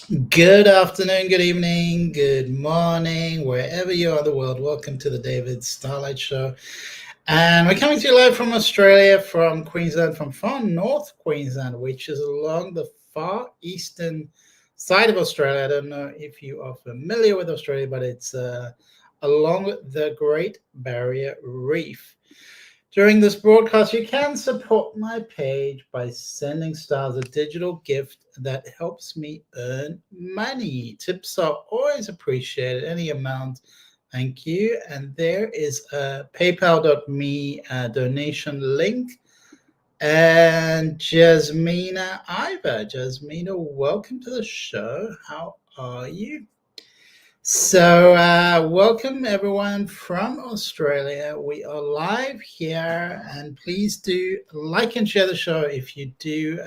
Good afternoon, good evening, good morning, wherever you are in the world. Welcome to the David Starlight Show. And we're coming to you live from Australia, from Queensland, from far north Queensland, which is along the far eastern side of Australia. I don't know if you are familiar with Australia, but it's along the Great Barrier Reef. During this broadcast, you can support my page by sending stars a digital gift that helps me earn money. Tips are always appreciated, any amount. Thank you. And there is a paypal.me donation link. And Jasmina Iva. Jasmina, welcome to the show. How are you? So, welcome everyone from Australia. We are live here, and please do like and share the show if you do.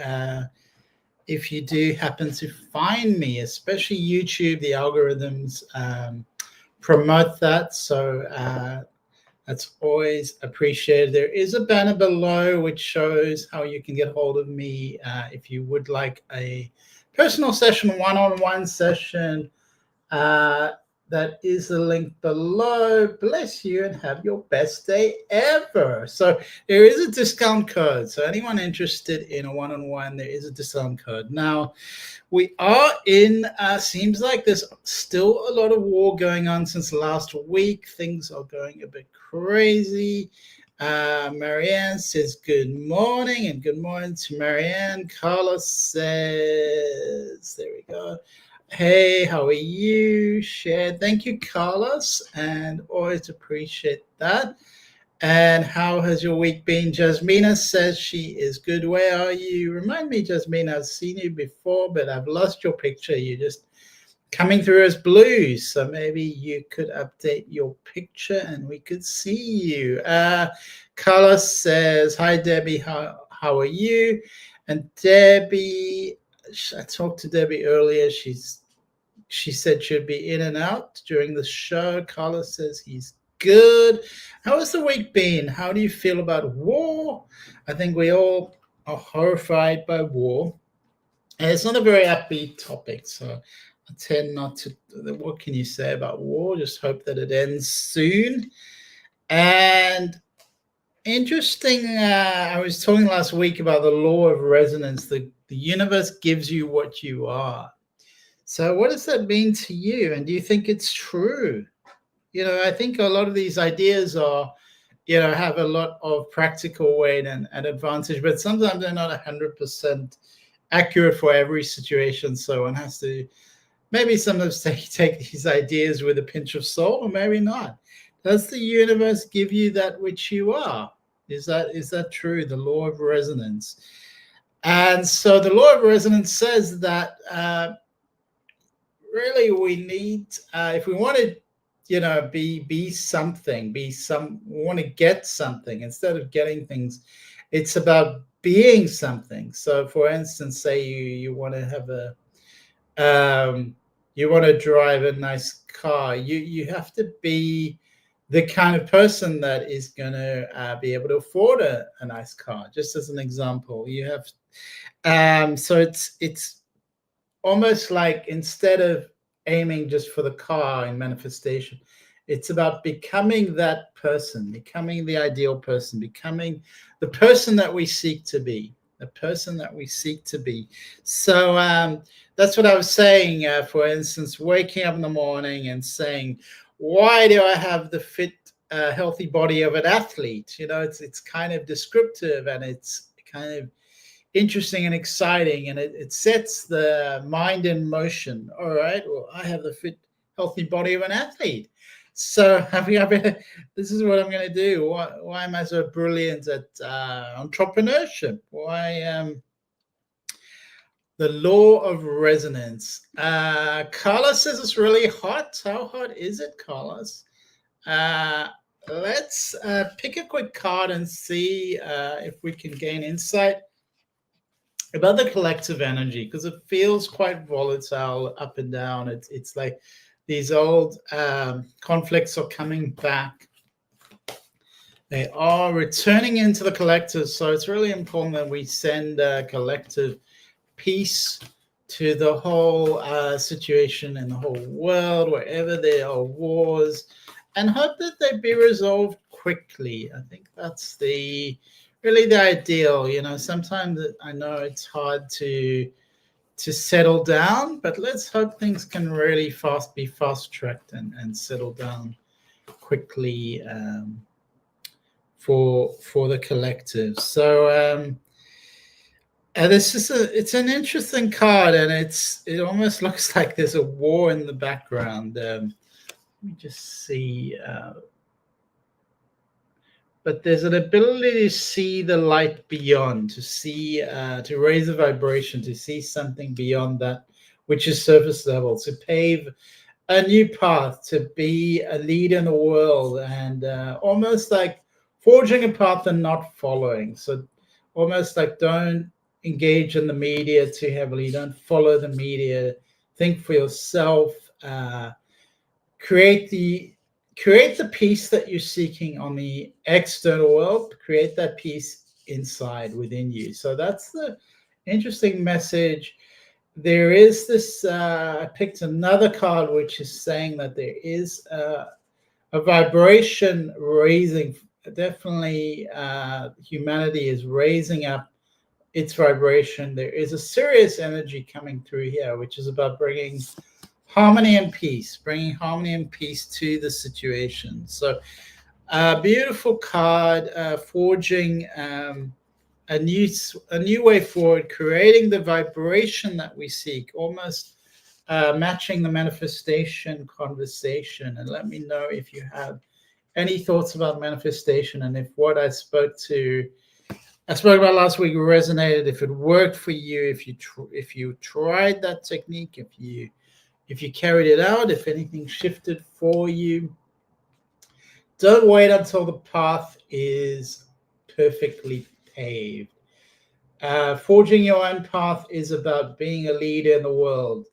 If you do happen to find me, especially YouTube, the algorithms promote that, so that's always appreciated. There is a banner below which shows how you can get hold of me if you would like a personal session, one-on-one session. That is the link below. Bless you and have your best day ever. So there is a discount code. So anyone interested in a one-on-one, there is a discount code. Now, we are in, seems like there's still a lot of war going on since last week. Things are going a bit crazy. Marianne says good morning, and good morning to Marianne. Carlos says, there we go. Hey, how are you? Share. Thank you, Carlos, and always appreciate that. And how has your week been? Jasmina says she is good. Where are you? Remind me, Jasmina, I've seen you before, but I've lost your picture. You're just coming through as blue. So maybe you could update your picture and we could see you. Carlos says, hi, Debbie. How are you? And Debbie, I talked to Debbie earlier. She said she'd be in and out during the show. Carlos says he's good. How has the week been? How do you feel about war? I think we all are horrified by war. And it's not a very upbeat topic, so I tend not to. What can you say about war? Just hope that it ends soon. And interesting, I was talking last week about the law of resonance. The universe gives you what you are. So what does that mean to you? And do you think it's true? I think a lot of these ideas are, have a lot of practical weight and advantage, but sometimes they're not 100% accurate for every situation. So one has to maybe sometimes take these ideas with a pinch of salt, or maybe not. Does the universe give you that which you are? Is that true? The law of resonance. And so the law of resonance says that really we need, if we want to, be something, we want to get something instead of getting things. It's about being something. So for instance, say you want to have you want to drive a nice car, you have to be the kind of person that is going to be able to afford a nice car. Just as an example, you have so it's almost like, instead of aiming just for the car in manifestation, it's about becoming that person, becoming the ideal person, becoming the person that we seek to be, the person that we seek to be. So that's what I was saying. For instance, waking up in the morning and saying, why do I have the fit, healthy body of an athlete? It's kind of descriptive, and it's kind of interesting and exciting, and it sets the mind in motion. All right, well, I have the fit, healthy body of an athlete. So this is what I'm going to do. Why am I so brilliant at entrepreneurship? Why the law of resonance. Carlos says it's really hot. How hot is it, Carlos? Let's pick a quick card and see if we can gain insight about the collective energy, because it feels quite volatile, up and down. It's like these old conflicts are coming back. They are returning into the collective. So it's really important that we send collective peace to the whole situation in the whole world, wherever there are wars, and hope that they be resolved quickly. I think that's really the ideal. Sometimes I know it's hard to settle down, but let's hope things can really be fast tracked and settle down quickly, for the collective. So it's an interesting card, and it almost looks like there's a war in the background. Let me just see. But there's an ability to see the light beyond, to raise the vibration, to see something beyond that which is surface level, to pave a new path, to be a leader in the world, and almost like forging a path and not following. So almost like, don't engage in the media too heavily, don't follow the media, think for yourself, create the peace that you're seeking on the external world, create that peace inside within you. So that's the interesting message. There is this, I picked another card which is saying that there is a vibration raising. Definitely humanity is raising up its vibration. There is a serious energy coming through here, which is about bringing harmony and peace, to the situation. So beautiful card, forging a new way forward, creating the vibration that we seek, almost matching the manifestation conversation. And let me know if you have any thoughts about manifestation, and if what I spoke about last week resonated, if it worked for you, if you tried that technique, if you carried it out, if anything shifted for you. Don't wait until the path is perfectly paved. Forging your own path is about being a leader in the world,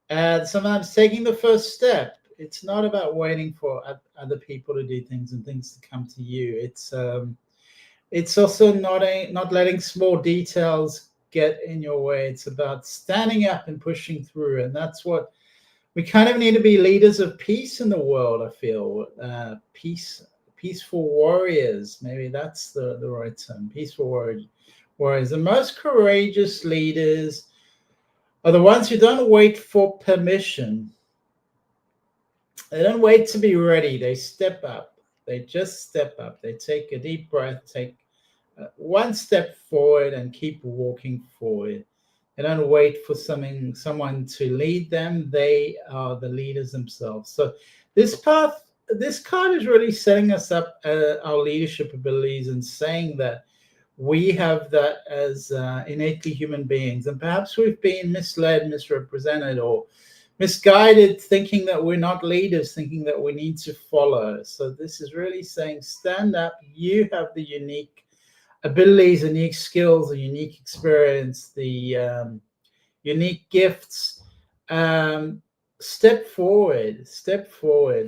and sometimes taking the first step. It's not about waiting for other people to do things and things to come to you. It's also not letting small details get in your way. It's about standing up and pushing through, and that's what we kind of need to be, leaders of peace in the world. I feel peaceful warriors. Maybe that's the right term. Peaceful warriors. The most courageous leaders are the ones who don't wait for permission. They don't wait to be ready. They step up. They just step up. They take a deep breath, take one step forward, and keep walking forward. They don't wait for someone to lead them. They are the leaders themselves. So this card is really setting us up, our leadership abilities, and saying that we have that as innately human beings. And perhaps we've been misled, misrepresented, or misguided, thinking that we're not leaders, thinking that we need to follow. So this is really saying, stand up. You have the unique abilities, unique skills, a unique experience, the unique gifts. Step forward,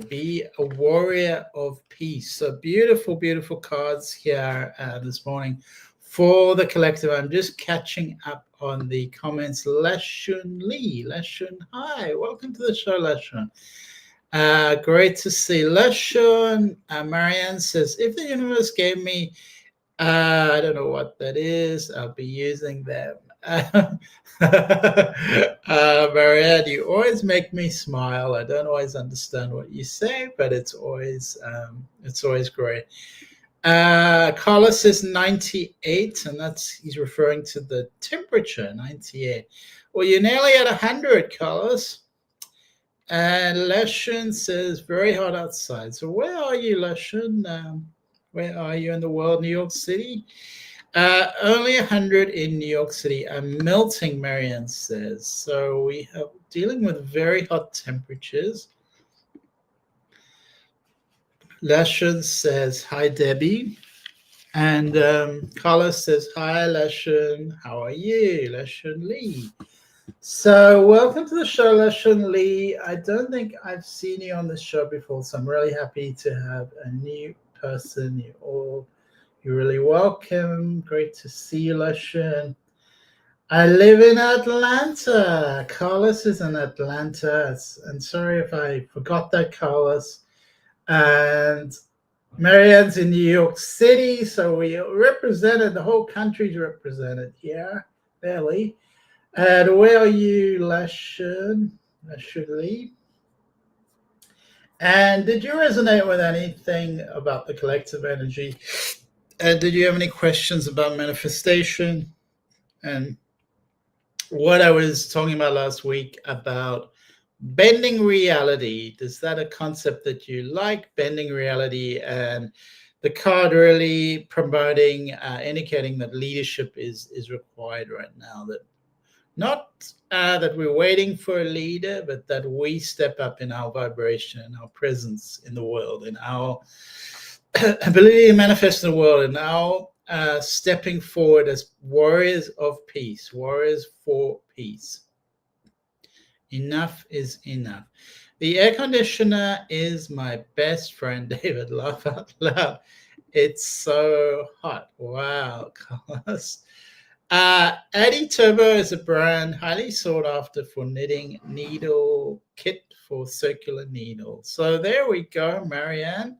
be a warrior of peace. So beautiful cards here this morning for the collective. I'm just catching up on the comments. Leshun Lee, hi, welcome to the show, Leshun. Great to see Leshun. Marianne says, if the universe gave me, I don't know what that is, I'll be using them. Marianne, you always make me smile. I don't always understand what you say, but it's always great. Carlos says 98, and he's referring to the temperature, 98. Well, you're nearly at 100, Carlos. And Leshan says very hot outside. So where are you, Leshan? Where are you in the world? New York City? Only 100 in New York City. I'm melting, Marianne says. So we are dealing with very hot temperatures. Leshan says, hi, Debbie. And Carlos says, hi, Leshan. How are you? Leshan Lee. So welcome to the show, Leshan Lee. I don't think I've seen you on this show before, so I'm really happy to have a new person. You're really welcome. Great to see you, Leshan. I live in Atlanta. Carlos is in Atlanta. And sorry if I forgot that, Carlos. And Marianne's in New York City. So we represented, the whole country's represented here, barely. And where are you, Lashun? Lashuli? And did you resonate with anything about the collective energy? And did you have any questions about manifestation? And what I was talking about last week about bending reality, is that a concept that you like, bending reality? And the card really promoting, indicating that leadership is required right now, that not that we're waiting for a leader, but that we step up in our vibration and our presence in the world, in our ability to manifest in the world, and our stepping forward as warriors of peace, warriors for peace. Enough is enough. The air conditioner is my best friend, David. Laugh out loud. It's so hot. Wow, Carlos. Addy Turbo is a brand highly sought after for knitting needle kit for circular needles. So there we go, Marianne.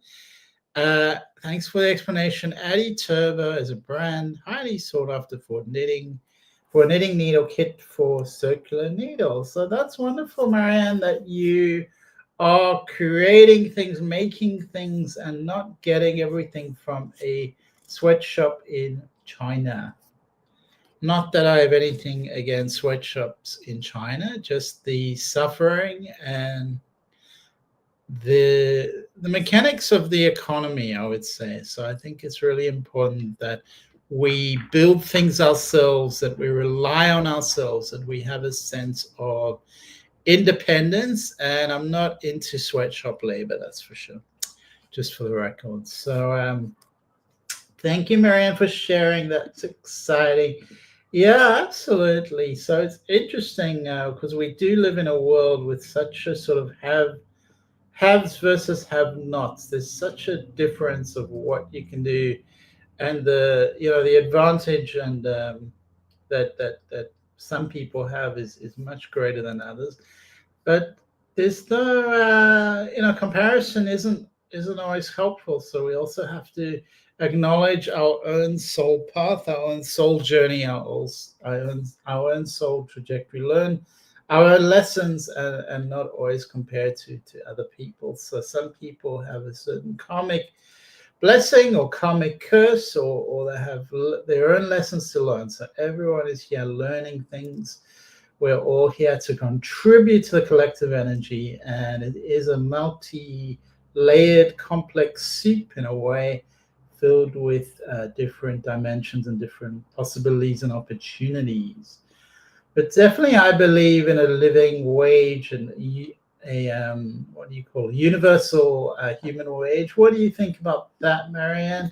Thanks for the explanation. Addy Turbo is a brand highly sought after for knitting needle kit for circular needles. So that's wonderful, Marianne, that you are creating things, making things, and not getting everything from a sweatshop in China. Not that I have anything against sweatshops in China, just the suffering and the mechanics of the economy, I would say. So I think it's really important that we build things ourselves, that we rely on ourselves, that we have a sense of independence. And I'm not into sweatshop labor, that's for sure, just for the record. So thank you, Marianne, for sharing. That's exciting. Yeah, absolutely. So it's interesting because we do live in a world with such a sort of haves versus have-nots. There's such a difference of what you can do, and the advantage and that some people have is much greater than others. But there's no comparison isn't always helpful. So we also have to acknowledge our own soul path, our own soul journey, our own soul trajectory, learn our own lessons, and not always compare to other people. So some people have a certain karmic blessing or karmic curse, or they have their own lessons to learn. So everyone is here learning things. We're all here to contribute to the collective energy, and it is a multi-layered, complex soup in a way, filled with different dimensions and different possibilities and opportunities. But definitely, I believe in a living wage and what do you call it? Universal human wage. What do you think about that, Marianne?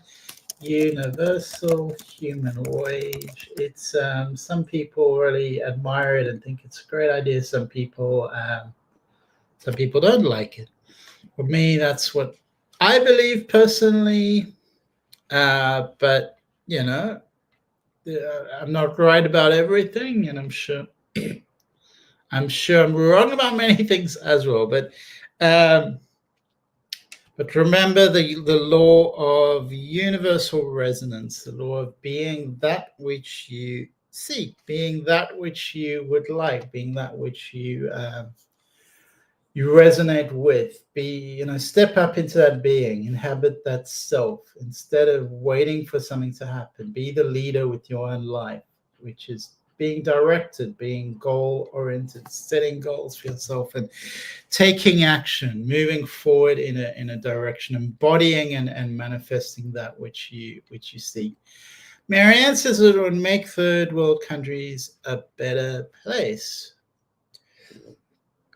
Universal human wage. It's some people really admire it and think it's a great idea. Some people don't like it. For me, that's what I believe personally. But I'm not right about everything, and I'm sure I'm wrong about many things as well. But remember the law of universal resonance, the law of being that which you seek, being that which you would like, being that which you resonate with. Step up into that being, inhabit that self, instead of waiting for something to happen. Be the leader with your own life, which is being directed, being goal-oriented, setting goals for yourself and taking action, moving forward in a direction, embodying and manifesting that which you seek. Marianne says it would make third world countries a better place.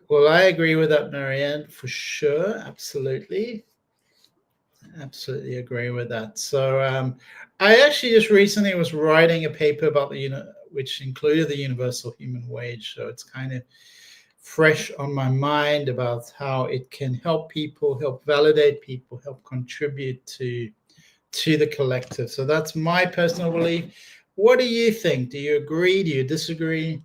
Well, I agree with that, Marianne, for sure. Absolutely agree with that. So I actually just recently was writing a paper about which included the universal human wage. So it's kind of fresh on my mind about how it can help people, help validate people, help contribute to the collective. So that's my personal belief. What do you think? Do you agree? Do you disagree?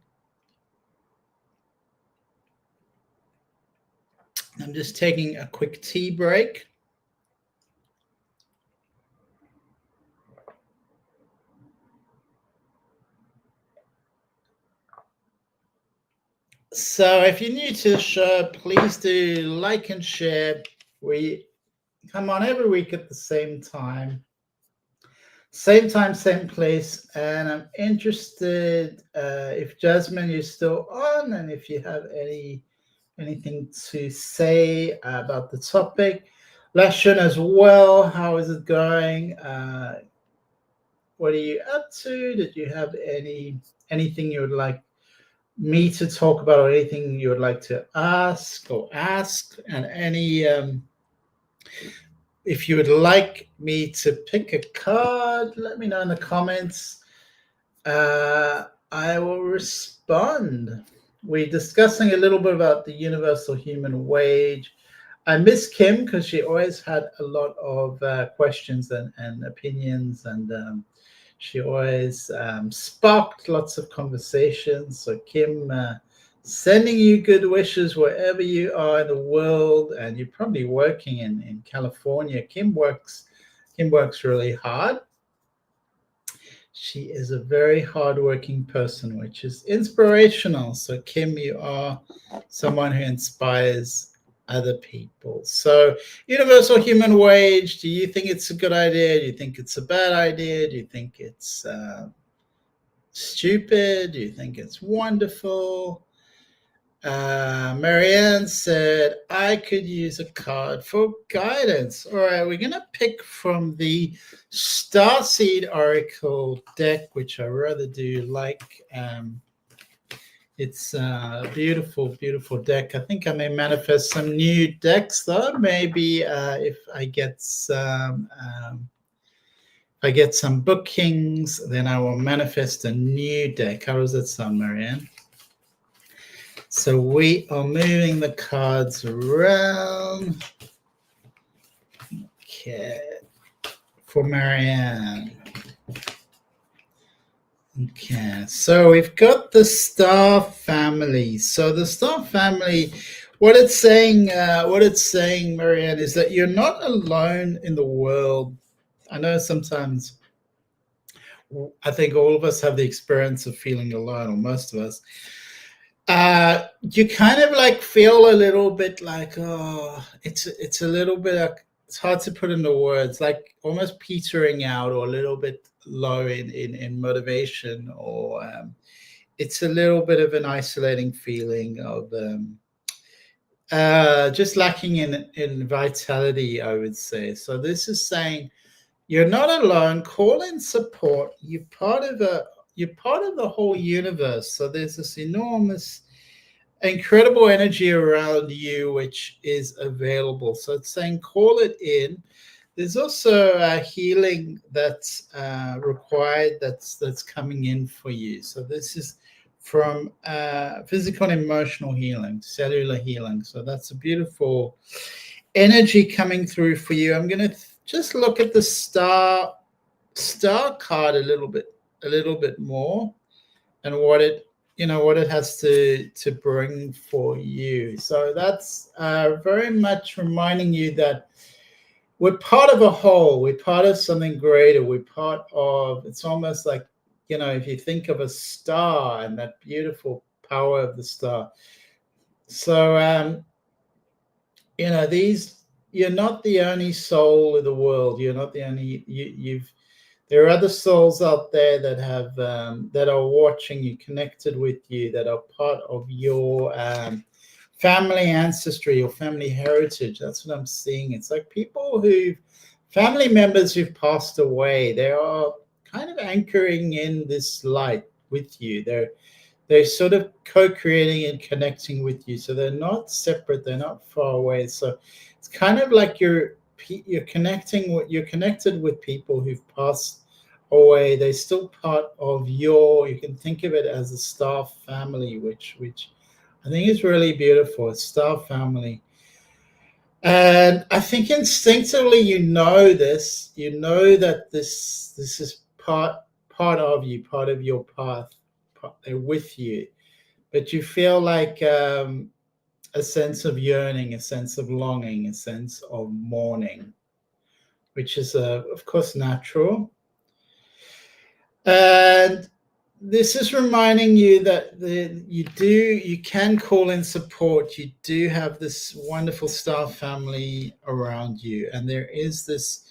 I'm just taking a quick tea break. So if you're new to the show, please do like and share. We come on every week at the same time, same place. And I'm interested if Jasmine, you're still on, and if you have anything to say about the topic. Lashan as well, how is it going? What are you up to? Did you have anything you would like me to talk about, or anything you would like to ask, and any if you would like me to pick a card, let me know in the comments. I will respond. We're discussing a little bit about the universal human wage. I miss Kim because she always had a lot of questions and opinions, and she always sparked lots of conversations. So Kim, sending you good wishes wherever you are in the world, and you're probably working in California. Kim works really hard. She is a very hardworking person, which is inspirational. So Kim, you are someone who inspires other people. So universal human wage, do you think it's a good idea? Do you think it's a bad idea? Do you think it's stupid? Do you think it's wonderful? Marianne said, I could use a card for guidance. All right, we're going to pick from the Starseed Oracle deck, which I rather do like. It's a beautiful, beautiful deck. I think I may manifest some new decks, though. Maybe if I get some bookings, then I will manifest a new deck. How does that sound, Marianne? So we are moving the cards around. Okay. For Marianne. Okay. So we've got the Star Family. So the Star Family, what it's saying, Marianne, is that you're not alone in the world. I know sometimes I think all of us have the experience of feeling alone, or most of us. You kind of like feel a little bit like, oh, it's a little bit, it's hard to put into words, like almost petering out, or a little bit low in motivation, or it's a little bit of an isolating feeling of just lacking in vitality, I would say. So this is saying you're not alone. Call in support. You're part of the whole universe. So there's this enormous, incredible energy around you which is available. So it's saying call it in. There's also a healing that's required, that's coming in for you. So this is from physical and emotional healing, cellular healing. So that's a beautiful energy coming through for you. I'm going to just look at the star card a little bit more, and what it has to bring for you. So that's very much reminding you that we're part of a whole. We're part of something greater. We're part of, it's almost like, if you think of a star and that beautiful power of the star. So, you're not the only soul in the world. You're not the only, there are other souls out there that have that are watching you, connected with you, that are part of your family ancestry, your family heritage. That's what I'm seeing. It's like family members who've passed away. They are kind of anchoring in this light with you. They're sort of co-creating and connecting with you. So they're not separate. They're not far away. So it's kind of like you're connected with people who've passed away. They're still part of you can think of it as a star family, which I think is really beautiful. A star family. And I think instinctively you know that this is part part of you, part of your path. They're with you, but you feel like a sense of yearning, a sense of longing, a sense of mourning, which is, of course, natural. And this is reminding you that you can call in support. You do have this wonderful star family around you, and there is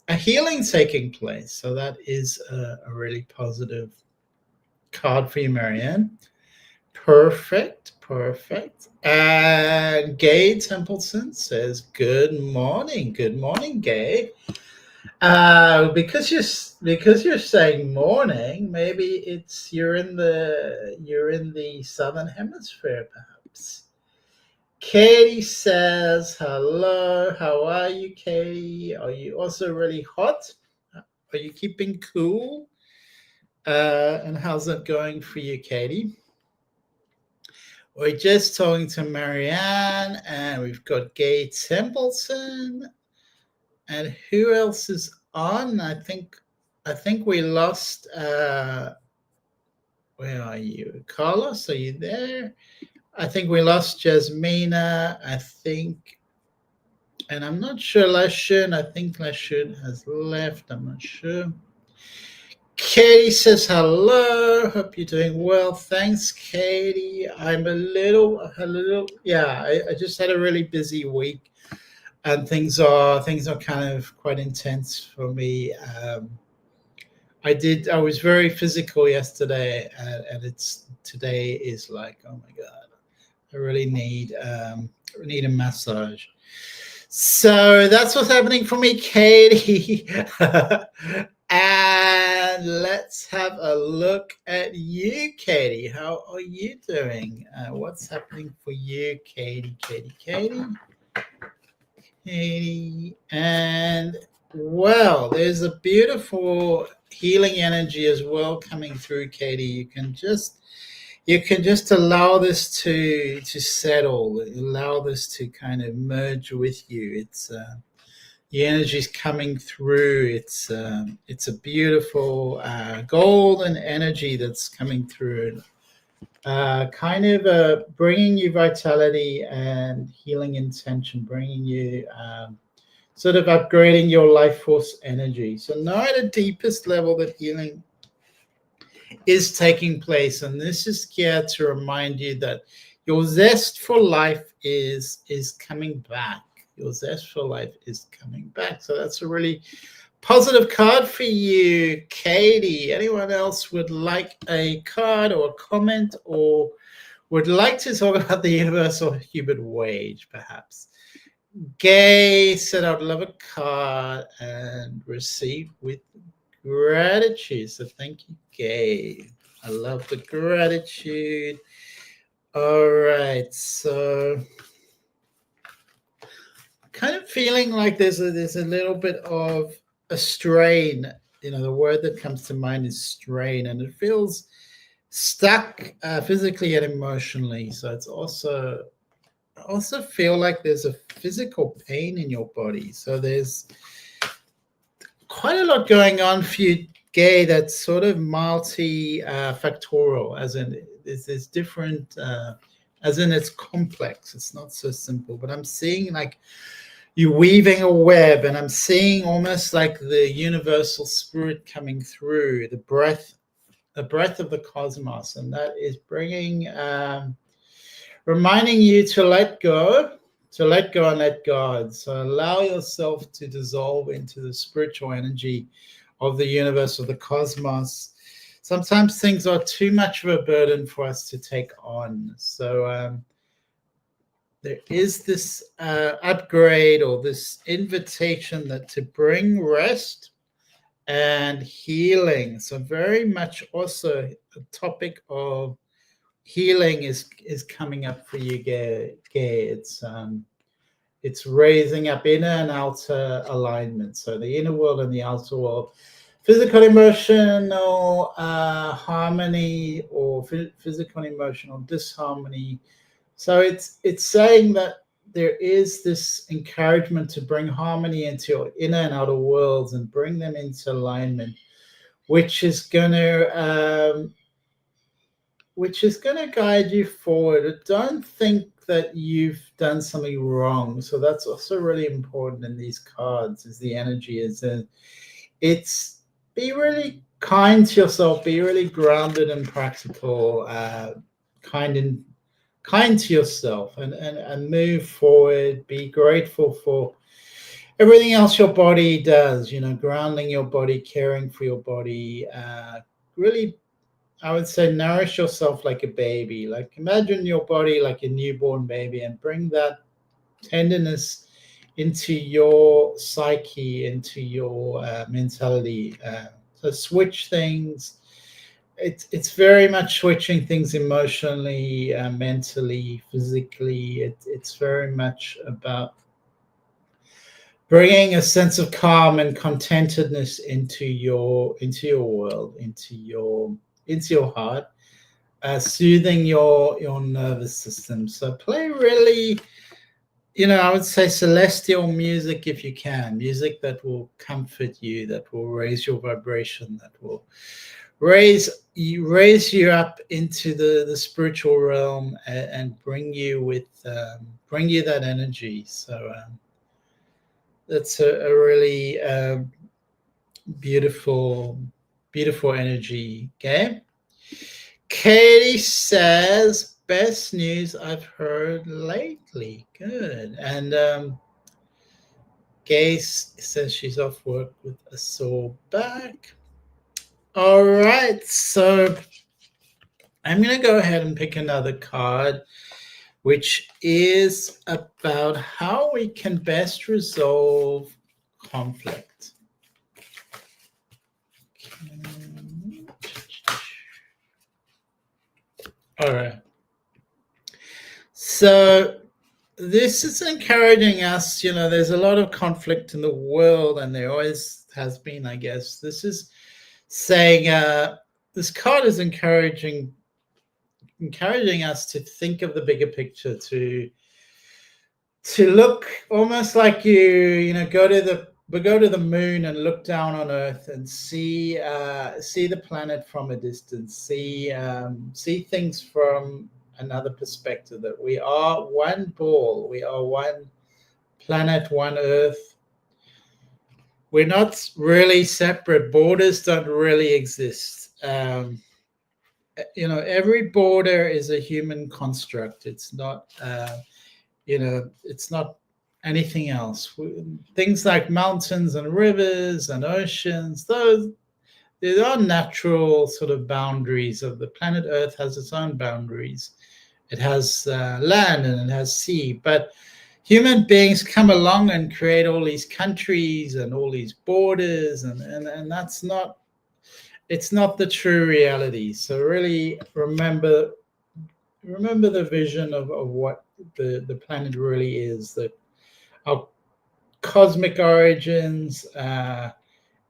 a healing taking place. So that is a really positive card for you, Marianne. Perfect. And Gay Templeton says, "Good morning, Gay." Because you're saying morning, maybe it's you're in the southern hemisphere, perhaps. Katie says, "Hello, how are you, Katie? Are you also really hot? Are you keeping cool? And how's that going for you, Katie?" We're just talking to Marianne, and we've got Gay Templeton. And who else is on? I think we lost. Where are you, Carlos? Are you there? I think we lost Jasmina. I think, and I'm not sure. Lashun. I think Lashun has left. I'm not sure. Katie says hello. Hope you're doing well. Thanks, Katie. I'm a little. Yeah, I just had a really busy week. And things are kind of quite intense for me. I was very physical yesterday, and today is like, oh my god, I really need a massage. So that's what's happening for me, Katie. And let's have a look at you, Katie. How are you doing? What's happening for you, Katie? And well, there's a beautiful healing energy as well coming through, Katie. You can just allow this to settle, allow this to kind of merge with you. It's the energy's coming through. It's a beautiful golden energy that's coming through. Kind of bringing you vitality and healing intention, bringing you sort of upgrading your life force energy. So now at a deepest level that healing is taking place, and this is here to remind you that your zest for life is coming back. Your zest for life is coming back. So that's a really positive card for you, Katie. Anyone else would like a card or a comment, or would like to talk about the universal human wage, perhaps? Gay said, "I'd love a card and receive with gratitude." So thank you, Gay. I love the gratitude. All right, so kind of feeling like there's a little bit of a strain. The word that comes to mind is strain, and it feels stuck physically and emotionally. So it's I also feel like there's a physical pain in your body. So there's quite a lot going on for you, Gay, that's sort of multi-factorial, as in there's different, as in it's complex. It's not so simple, but I'm seeing like you're weaving a web, and I'm seeing almost like the universal spirit coming through, the breath of the cosmos, and that is bringing, reminding you to let go and let God. So allow yourself to dissolve into the spiritual energy of the universe, of the cosmos. Sometimes things are too much of a burden for us to take on. So there is this upgrade, or this invitation to bring rest and healing. So very much also the topic of healing is coming up for you, Gay. It's raising up inner and outer alignment. So the inner world and the outer world, physical, emotional harmony, or physical, emotional disharmony. So it's saying that there is this encouragement to bring harmony into your inner and outer worlds and bring them into alignment which is going to guide you forward. Don't think that you've done something wrong. So that's also really important in these cards. Is the energy it's be really kind to yourself, be really grounded and practical, kind to yourself, and move forward. Be grateful for everything else your body does. Grounding your body, caring for your body. Really, I would say nourish yourself like a baby. Like imagine your body like a newborn baby, and bring that tenderness into your psyche, into your mentality. So switch things. It's very much switching things emotionally, mentally, physically. It's very much about bringing a sense of calm and contentedness into your world, into your heart, soothing your nervous system. So play really, I would say celestial music if you can. Music that will comfort you, that will raise your vibration, that will raise you up into the spiritual realm, and bring you that energy. So that's a really beautiful energy. Okay. Katie says, best news I've heard lately. Good. And Gay says she's off work with a sore back. All right. So I'm going to go ahead and pick another card, which is about how we can best resolve conflict. All right. So this is encouraging us, there's a lot of conflict in the world, and there always has been, I guess. This is saying, this card is encouraging us to think of the bigger picture, to look almost like go to the moon and look down on Earth and see the planet from a distance, see things from another perspective, that we are one ball, we are one planet, one Earth. We're not really separate. Borders don't really exist. Every border is a human construct. It's not it's not anything else. Things like mountains and rivers and oceans, there are natural sort of boundaries of the planet. Earth has its own boundaries. It has land and it has sea, but human beings come along and create all these countries and all these borders, and that's not, it's not the true reality. So really remember the vision of what the planet really is, that our cosmic origins,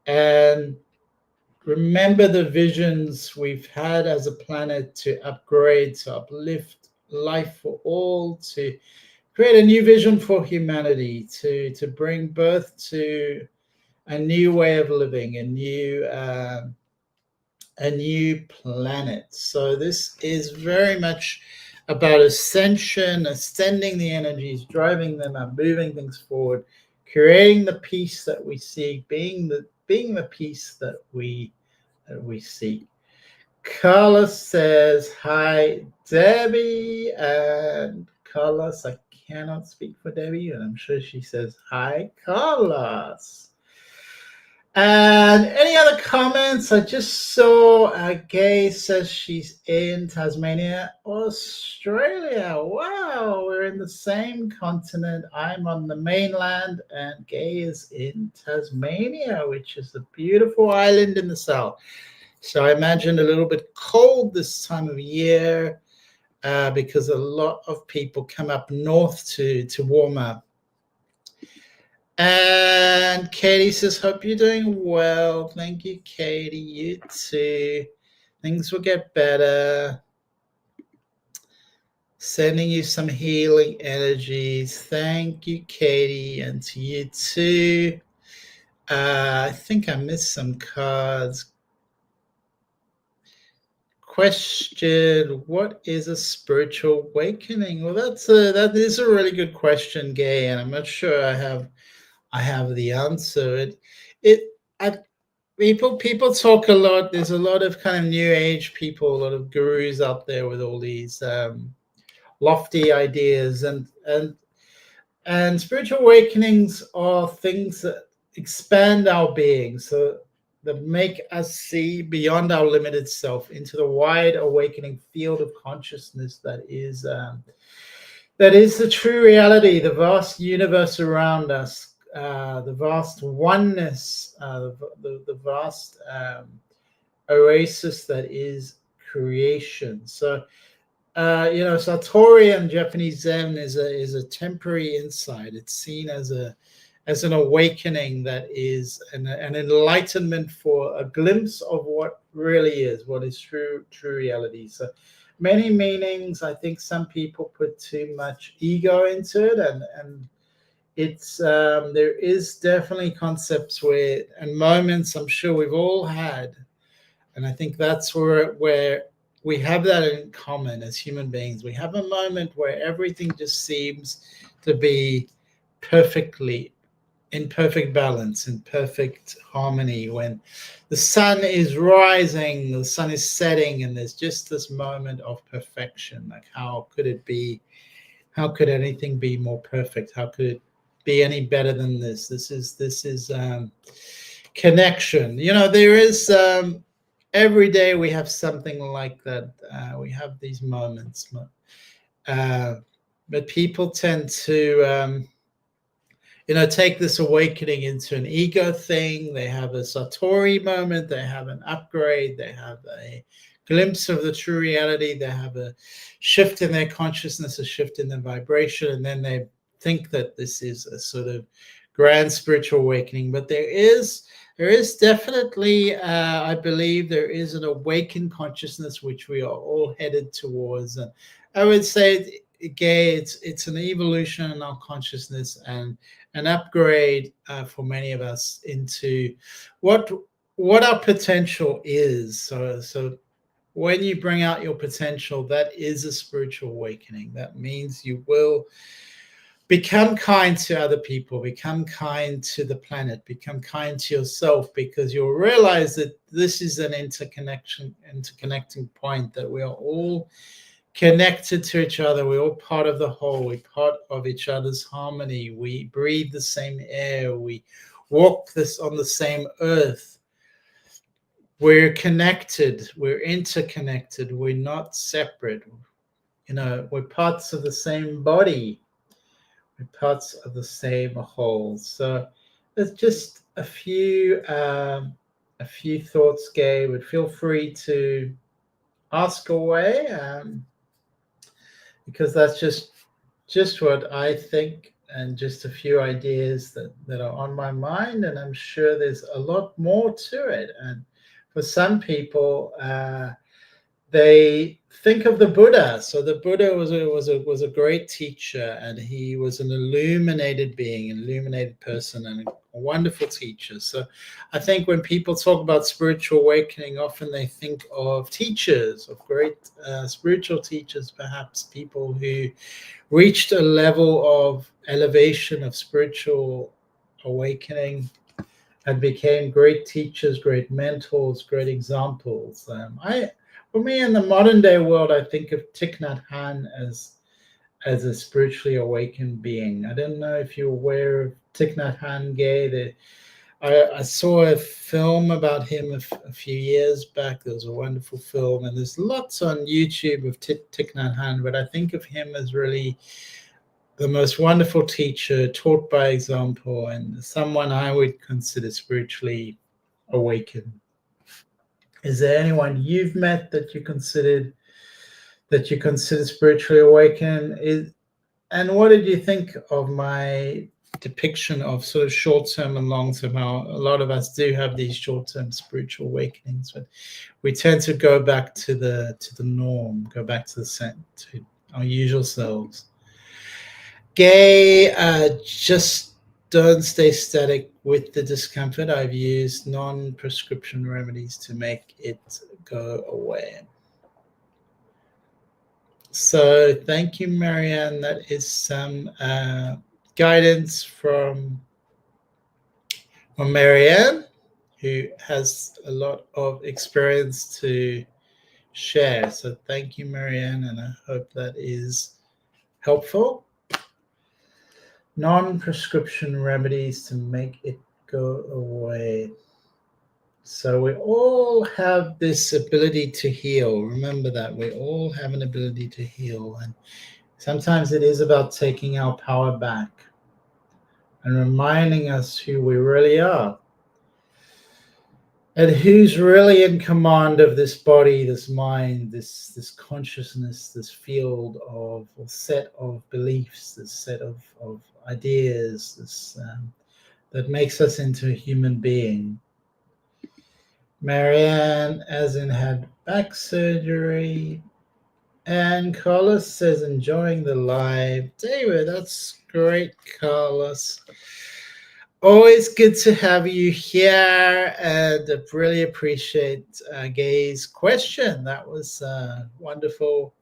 and remember the visions we've had as a planet to upgrade, to uplift life for all, to create a new vision for humanity, to bring birth to a new way of living, a new planet. So this is very much about ascension, ascending the energies, driving them up, moving things forward, creating the peace that we seek, being the peace that we seek. Carlos says, hi, Debbie. And Carlos, I cannot speak for Debbie, and I'm sure she says, hi, Carlos. And any other comments? I just saw Gay says she's in Tasmania, Australia. Wow, we're in the same continent. I'm on the mainland, and Gay is in Tasmania, which is a beautiful island in the south. So I imagine a little bit cold this time of year, because a lot of people come up north to warm up. And Katie says, hope you're doing well. Thank you, Katie. You too. Things will get better. Sending you some healing energies. Thank you, Katie. And to you too. I think I missed some cards. question: what is a spiritual awakening? Well, that is a really good question, Gay, and I'm not sure I have the answer. It I, people talk a lot. There's a lot of kind of new age people, a lot of gurus out there with all these lofty ideas, and spiritual awakenings are things that expand our being, so that make us see beyond our limited self into the wide awakening field of consciousness that is the true reality, the vast universe around us, the vast oneness, the vast oasis that is creation. So Satori and Japanese Zen is a temporary insight. It's seen as an awakening that is an enlightenment for a glimpse of what really is, what is true reality. So many meanings. I think some people put too much ego into it, and it's there is definitely concepts where and moments I'm sure we've all had, and I think that's where we have that in common as human beings. We have a moment where everything just seems to be perfectly in perfect balance, in perfect harmony, when the sun is rising, the sun is setting, and there's just this moment of perfection. Like, how could it be? How could anything be more perfect? How could it be any better than this? This is connection. There is every day we have something like that. We have these moments, but people tend to take this awakening into an ego thing. They have a Satori moment, they have an upgrade, they have a glimpse of the true reality, they have a shift in their consciousness, a shift in their vibration, and then they think that this is a sort of grand spiritual awakening. But there is definitely, I believe, there is an awakened consciousness which we are all headed towards. And I would say, Gay, it's an evolution in our consciousness and an upgrade for many of us into what our potential is. So when you bring out your potential, that is a spiritual awakening. That means you will become kind to other people, become kind to the planet, become kind to yourself, because you'll realize that this is an interconnecting point, that we are all connected to each other. We're all part of the whole. We're part of each other's harmony. We breathe the same air. We walk on the same earth. We're connected. We're interconnected. We're not separate. We're parts of the same body. We're parts of the same whole. So there's just a few thoughts, Gay. But feel free to ask away. Because that's just what I think, and just a few ideas that are on my mind, and I'm sure there's a lot more to it. And for some people, they think of the Buddha. So the Buddha was a great teacher, and he was an illuminated being, an illuminated person, and a wonderful teacher. So I think when people talk about spiritual awakening, often they think of teachers, of great spiritual teachers, perhaps people who reached a level of elevation of spiritual awakening and became great teachers, great mentors, great examples. For me, in the modern day world, I think of Thich Nhat Hanh as a spiritually awakened being. I don't know if you're aware of Thich Nhat Hanh, Gay. I saw a film about him a few years back. There was a wonderful film, and there's lots on YouTube of Thich Nhat Hanh, but I think of him as really the most wonderful teacher, taught by example, and someone I would consider spiritually awakened. Is there anyone you've met that you consider spiritually awakened? And what did you think of my depiction of sort of short-term and long-term? How a lot of us do have these short-term spiritual awakenings, but we tend to go back to the norm, go back to our usual selves. Gay, just don't stay static with the discomfort. I've used non-prescription remedies to make it go away. So thank you, Marianne. That is some guidance from Marianne, who has a lot of experience to share. So thank you, Marianne, and I hope that is helpful. Non-prescription remedies to make it go away. So we all have this ability to heal. Remember that we all have an ability to heal, and sometimes it is about taking our power back and reminding us who we really are and who's really in command of this body, this mind, this consciousness, this field of or set of beliefs, this set of ideas, this that makes us into a human being. Marianne, as in, had back surgery. And Carlos says, enjoying the live. David, that's great, Carlos. Always good to have you here, and I really appreciate Gay's question. That was wonderful.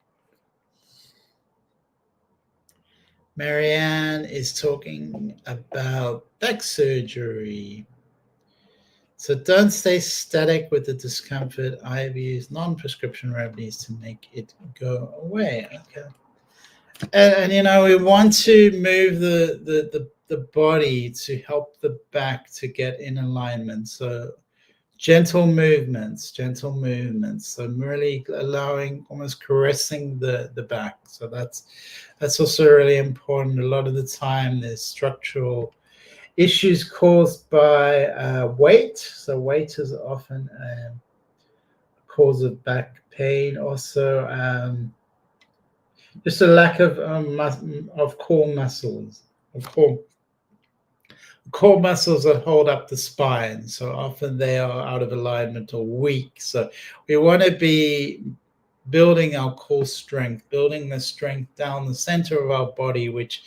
Marianne is talking about back surgery. So don't stay static with the discomfort. I've used non-prescription remedies to make it go away. Okay. And you know, we want to move the body to help the back to get in alignment. So gentle movements. So I'm really allowing, almost caressing the back. So that's also really important. A lot of the time there's structural issues caused by weight. So weight is often a cause of back pain. Also, just a lack of core muscles, core muscles that hold up the spine. So often they are out of alignment or weak. So we want to be building our core strength, building the strength down the center of our body, which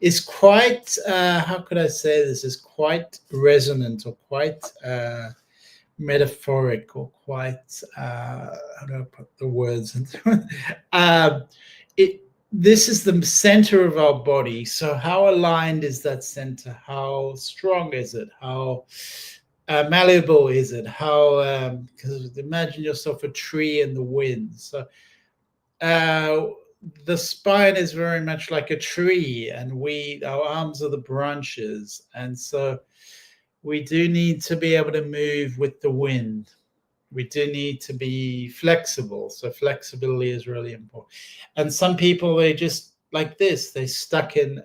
is quite, how could I say this, is quite resonant or quite metaphoric or quite, how do I put the words into it? This is the center of our body. So how aligned is that center? How strong is it? How malleable is it? How, because imagine yourself a tree in the wind. So the spine is very much like a tree, and our arms are the branches, and so we do need to be able to move with the wind. We do need to be flexible. So flexibility is really important. And some people, they just like this, they stuck in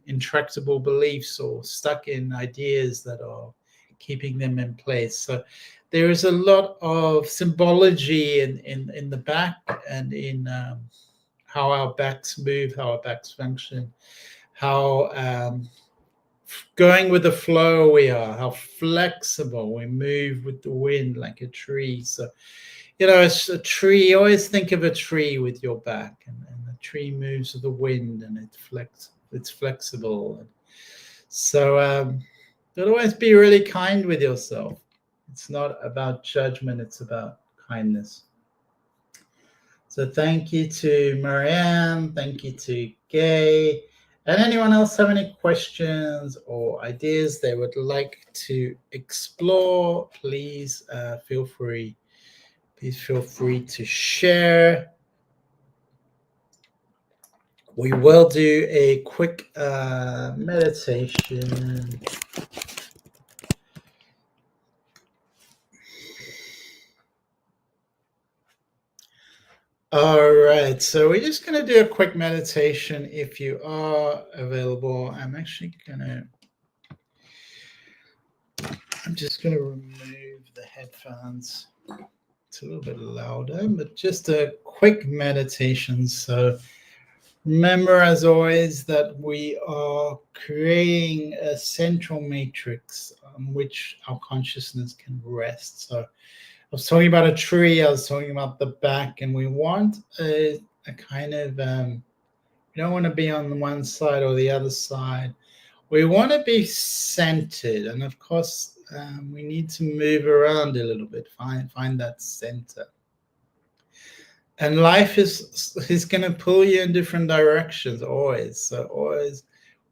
intractable beliefs or stuck in ideas that are keeping them in place. So there is a lot of symbology in the back and in how our backs move, how our backs function, how going with the flow we are, how flexible we move with the wind like a tree. So, you know, it's a tree. You always think of a tree with your back, and the tree moves with the wind, and it's flexible. And so, but always be really kind with yourself. It's not about judgment, it's about kindness. So thank you to Marianne, thank you to Gay. And anyone else have any questions or ideas they would like to explore, please feel free. Please feel free to share. We will do a quick meditation. All right, so we're just going to do a quick meditation if you are available. I'm just going to remove the headphones. It's a little bit louder, but just a quick meditation. So remember, as always, that we are creating a central matrix on which our consciousness can rest. So I was talking about a tree, I was talking about the back, and we want a kind of, we don't want to be on one side or the other side. We want to be centered, and of course, we need to move around a little bit, find that center. And life is going to pull you in different directions always. So always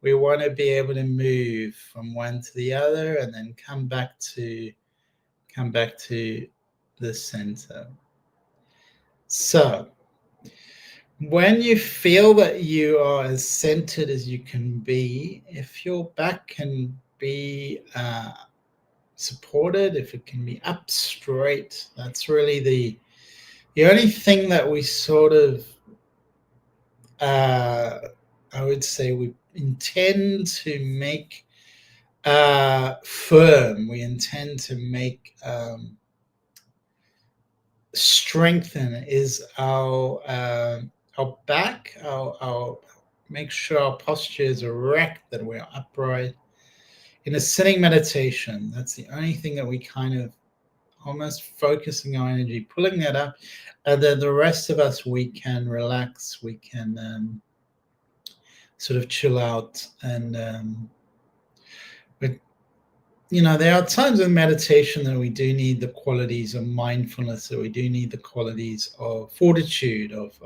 we want to be able to move from one to the other and then come back to the center. So when you feel that you are as centered as you can be, if your back can be supported, if it can be up straight, that's really the only thing that we sort of I would say we intend to make firm. We intend to make strengthen is our back, our make sure our posture is erect, that we're upright. In a sitting meditation, that's the only thing that we kind of almost focusing our energy, pulling that up, and then the rest of us, we can relax, we can sort of chill out. And but there are times in meditation that we do need the qualities of mindfulness, that we do need the qualities of fortitude, of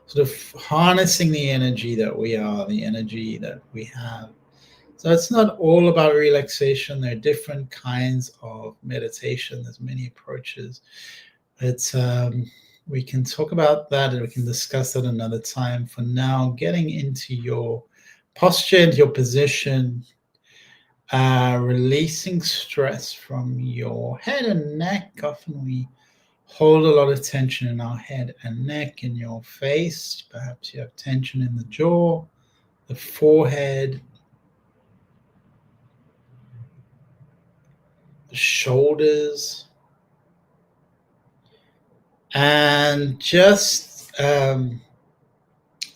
sort of harnessing the energy that we are, the energy that we have. So it's not all about relaxation. There are different kinds of meditation. There's many approaches. It's we can talk about that and we can discuss that another time. For now, getting into your posture, into your position, releasing stress from your head and neck. Often we hold a lot of tension in our head and neck, in your face. Perhaps you have tension in the jaw, the forehead, the shoulders, and just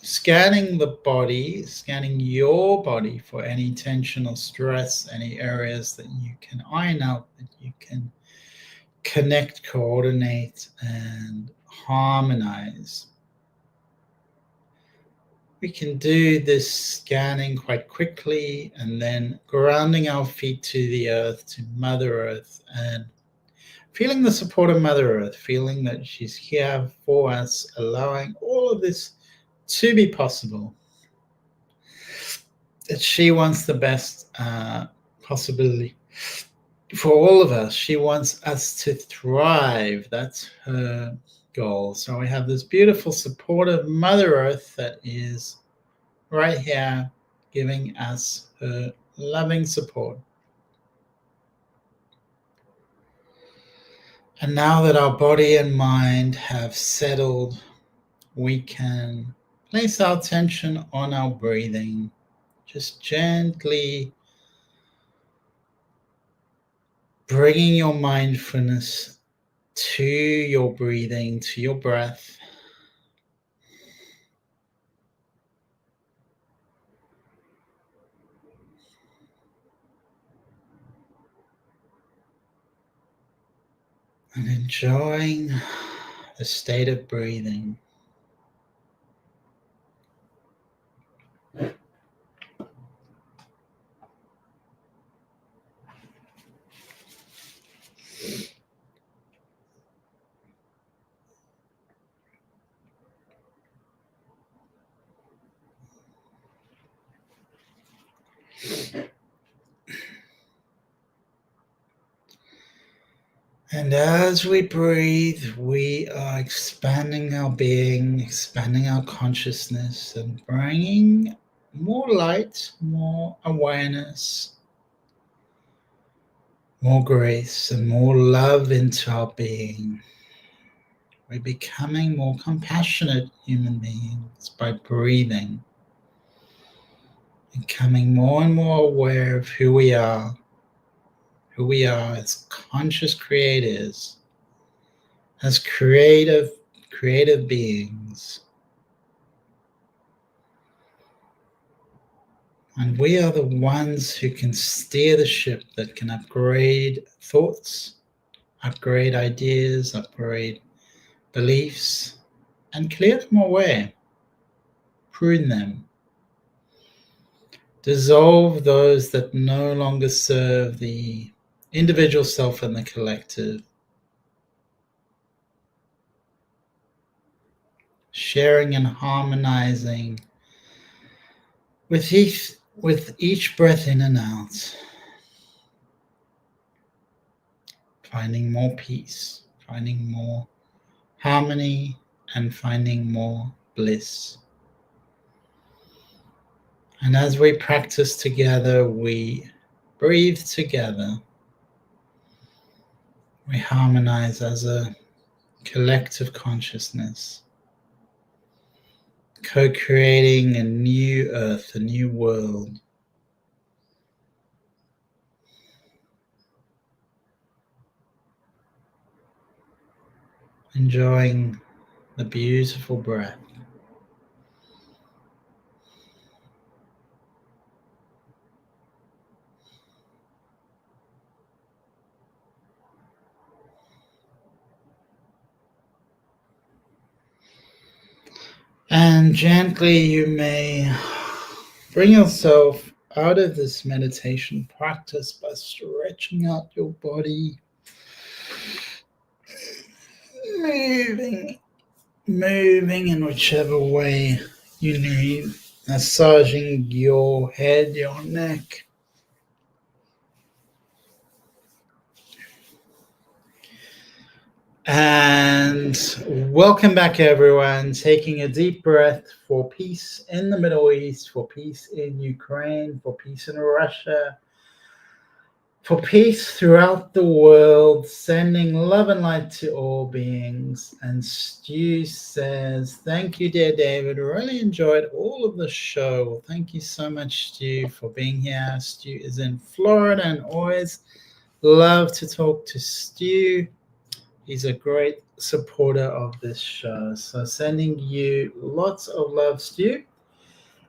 scanning the body, scanning your body for any tension or stress, any areas that you can iron out, that you can connect, coordinate, and harmonize. We can do this scanning quite quickly and then grounding our feet to the earth, to Mother Earth, and feeling the support of Mother Earth, feeling that she's here for us, allowing all of this to be possible. That she wants the best possibility for all of us. She wants us to thrive. That's her goal. So we have this beautiful supportive Mother Earth that is right here giving us her loving support. And now that our body and mind have settled, we can place our attention on our breathing, just gently bringing your mindfulness to your breathing, to your breath. And enjoying the state of breathing. And as we breathe, we are expanding our being, expanding our consciousness, and bringing more light, more awareness, more grace, and more love into our being. We're becoming more compassionate human beings by breathing, becoming more and more aware of who we are as conscious creators, as creative beings. And we are the ones who can steer the ship, that can upgrade thoughts, upgrade ideas, upgrade beliefs, and clear them away, prune them, dissolve those that no longer serve the individual self and the collective. sharing and harmonizing with each breath in and out, finding more peace, finding more harmony, and finding more bliss. And as we practice together, we breathe together. We harmonize as a collective consciousness, co-creating a new earth, a new world. Enjoying the beautiful breath. And gently you may bring yourself out of this meditation practice by stretching out your body, moving in whichever way you need, massaging your head, your neck. And welcome back, everyone. Taking a deep breath for peace in the Middle East, for peace in Ukraine, for peace in Russia, for peace throughout the world, sending love and light to all beings. And Stu says, thank you, dear David. Really enjoyed all of the show. Thank you so much, Stu, for being here. Stu is in Florida and always love to talk to Stu. He's a great supporter of this show. So sending you lots of love, Stu.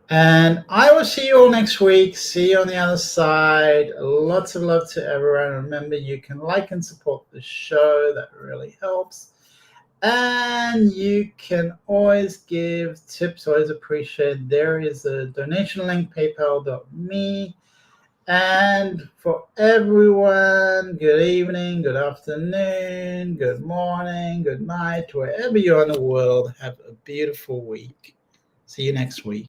And I will see you all next week. See you on the other side. Lots of love to everyone. Remember, you can like and support the show. That really helps. And you can always give tips. Always appreciate. There is a donation link, paypal.me. And for everyone, good evening, good afternoon, good morning, good night, wherever you are in the world. Have a beautiful week. See you next week.